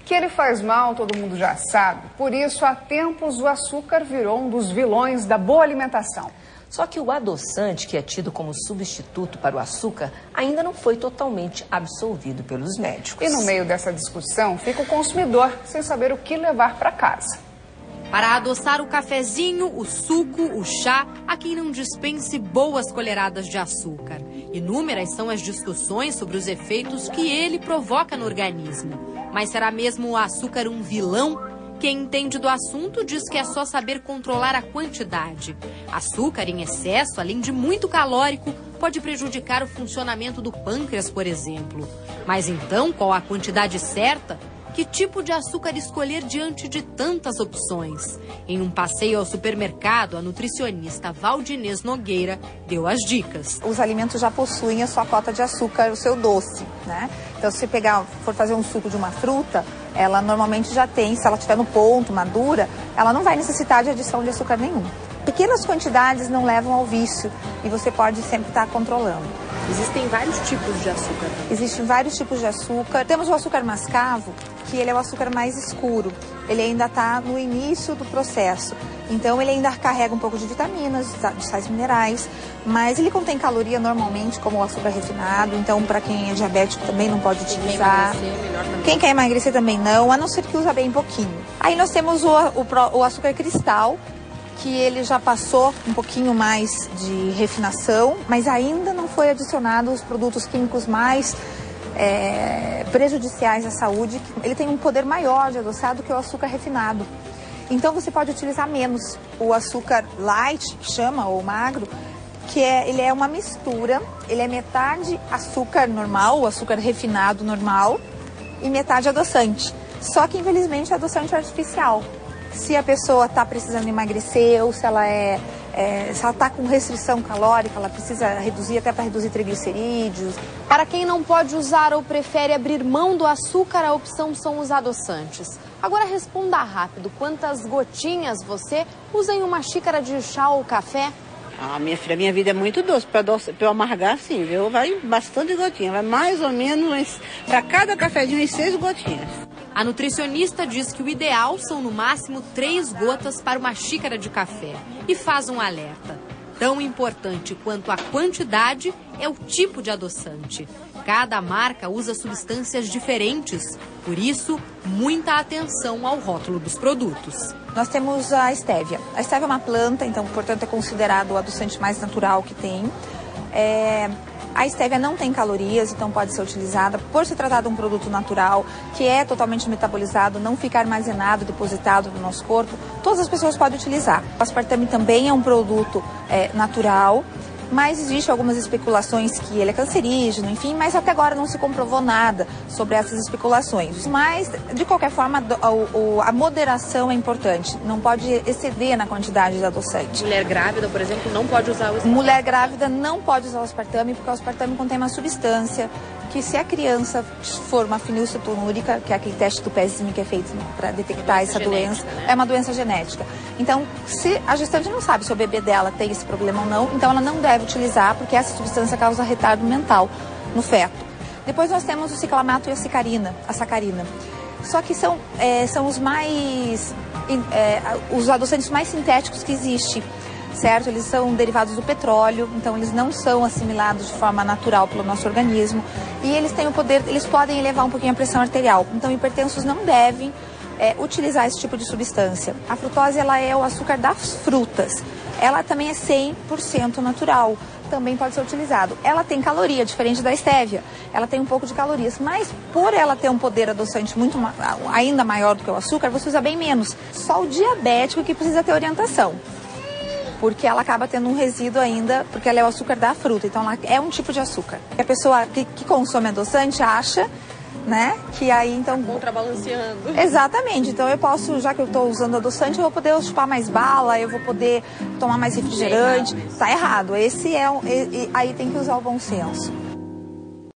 Que ele faz mal, todo mundo já sabe. Por isso, há tempos, o açúcar virou um dos vilões da boa alimentação. Só que o adoçante, que é tido como substituto para o açúcar, ainda não foi totalmente absolvido pelos médicos. E no meio dessa discussão, fica o consumidor sem saber o que levar para casa. Para adoçar o cafezinho, o suco, o chá, há quem não dispense boas colheradas de açúcar. Inúmeras são as discussões sobre os efeitos que ele provoca no organismo. Mas será mesmo o açúcar um vilão? Quem entende do assunto diz que é só saber controlar a quantidade. Açúcar em excesso, além de muito calórico, pode prejudicar o funcionamento do pâncreas, por exemplo. Mas então, qual a quantidade certa? Que tipo de açúcar escolher diante de tantas opções? Em um passeio ao supermercado, a nutricionista Valdinês Nogueira deu as dicas. Os alimentos já possuem a sua cota de açúcar, o seu doce, né? Então, se você for fazer um suco de uma fruta, ela normalmente já tem, se ela estiver no ponto, madura, ela não vai necessitar de adição de açúcar nenhum. Pequenas quantidades não levam ao vício e você pode sempre estar controlando. Existem vários tipos de açúcar. Existem vários tipos de açúcar. Temos o açúcar mascavo, que ele é o açúcar mais escuro. Ele ainda está no início do processo. Então, ele ainda carrega um pouco de vitaminas, de sais minerais, mas ele contém caloria normalmente, como o açúcar refinado. Então, para quem é diabético também não pode utilizar. Quem quer emagrecer também não, a não ser que usa bem pouquinho. Aí nós temos o açúcar cristal, que ele já passou um pouquinho mais de refinação, mas ainda não foi adicionado os produtos químicos mais prejudiciais à saúde. Ele tem um poder maior de adoçar do que o açúcar refinado. Então você pode utilizar menos. O açúcar light, que chama, ou magro, ele é uma mistura, ele é metade açúcar normal, o açúcar refinado normal, e metade adoçante. Só que infelizmente é adoçante artificial. Se a pessoa está precisando emagrecer ou se ela está com restrição calórica, ela precisa reduzir até para reduzir triglicerídeos. Para quem não pode usar ou prefere abrir mão do açúcar, a opção são os adoçantes. Agora responda rápido, quantas gotinhas você usa em uma xícara de chá ou café? Ah, minha filha, minha vida é muito doce. Para eu amargar, sim, viu? Vai bastante gotinha. Vai mais ou menos, para cada cafezinho, 6 gotinhas. A nutricionista diz que o ideal são no máximo 3 gotas para uma xícara de café. E faz um alerta. Tão importante quanto a quantidade é o tipo de adoçante. Cada marca usa substâncias diferentes. Por isso, muita atenção ao rótulo dos produtos. Nós temos a estévia. A estévia é uma planta, então, portanto, é considerado o adoçante mais natural que tem. A estévia não tem calorias, então pode ser utilizada por se tratar de um produto natural, que é totalmente metabolizado, não fica armazenado, depositado no nosso corpo. Todas as pessoas podem utilizar. O aspartame também é um produto natural, mas existem algumas especulações que ele é cancerígeno, enfim, mas até agora não se comprovou nada sobre essas especulações. Mas, de qualquer forma, a moderação é importante, não pode exceder na quantidade de adoçante. Mulher grávida, por exemplo, não pode usar o aspartame? Mulher grávida não pode usar o aspartame, porque o aspartame contém uma substância que, se a criança for uma fenilcetonúrica, que é aquele teste do pezinho que é feito para detectar essa doença, né? É uma doença genética. Então, se a gestante não sabe se o bebê dela tem esse problema ou não, então ela não deve utilizar, porque essa substância causa retardo mental no feto. Depois nós temos o ciclamato e a sacarina. Só que são os adoçantes mais sintéticos que existem. Certo? Eles são derivados do petróleo, então eles não são assimilados de forma natural pelo nosso organismo e eles têm o poder, eles podem elevar um pouquinho a pressão arterial. Então, hipertensos não devem utilizar esse tipo de substância. A frutose, ela é o açúcar das frutas. Ela também é 100% natural, também pode ser utilizado. Ela tem caloria, diferente da estévia. Ela tem um pouco de calorias, mas por ela ter um poder adoçante ainda maior do que o açúcar, você usa bem menos. Só o diabético que precisa ter orientação, porque ela acaba tendo um resíduo ainda, porque ela é o açúcar da fruta, então ela é um tipo de açúcar. A pessoa que consome adoçante acha, né, que aí então... Contrabalanceando. Exatamente, então eu posso, já que eu estou usando adoçante, eu vou poder chupar mais bala, eu vou poder tomar mais refrigerante. Tá errado, aí tem que usar o bom senso.